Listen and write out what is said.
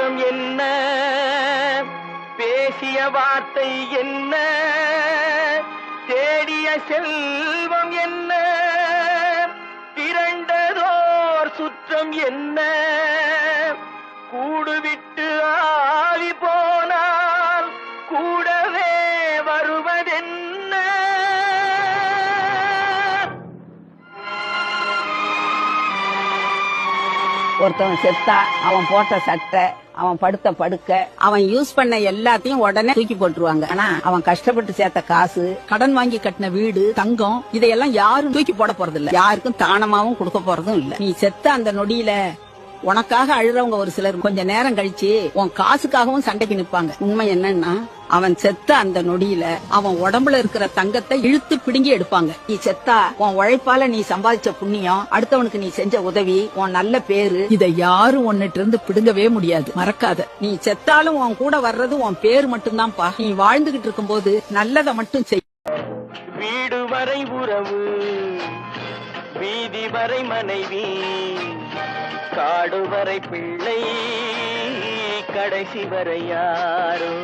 முகம் என்ன, பேசிய வார்த்தை என்ன, தேடிய செல்வம் என்ன, திரண்டதோர் சுற்றம் என்ன, கூடுவிட்டு ஆவி போனால் கூடவே வருவதென்ன. ஒருத்தவன் செத்தா அவன் போட்ட சட்டை, அவன் படுத்த படுக்க, அவன் யூஸ் பண்ண எல்லாத்தையும் உடனே தூக்கி போட்டுருவாங்க. ஆனா அவன் கஷ்டப்பட்டு சேர்த்த காசு, கடன் வாங்கி கட்டின வீடு, தங்கம், இதையெல்லாம் யாரும் தூக்கி போட போறது இல்ல, யாருக்கும் தானமாவும் கொடுக்க போறதும் இல்ல. நீ செத்த அந்த நொடியில உனக்காக அழுறவங்க ஒரு சிலர் கொஞ்ச நேரம் கழிச்சு உன் காசுக்காகவும் சண்டைக்கு நிப்பாங்க. உண்மை என்னன்னா, அவன் செத்த அந்த நொடியில அவன் உடம்புல இருக்கிற தங்கத்தை இழுத்து பிடுங்கி எடுப்பாங்க. நீ செத்தா உன் உழைப்பால நீ சம்பாதிச்ச புண்ணியம், அடுத்தவனுக்கு நீ செஞ்ச உதவி, உன் நல்ல பேரு, இதை யாரும் உன்னிட்டு இருந்து பிடுங்கவே முடியாது. மறக்காத, நீ செத்தாலும் உன் கூட வர்றது உன் பேரு மட்டும்தான்ப்பா. நீ வாழ்ந்துகிட்டு இருக்கும் போது நல்லதை மட்டும் செய். வீடு வரை உறவு, வீதி வரை மனைவி, காடு வரை பிள்ளை, கடைசி வரை யாரோ.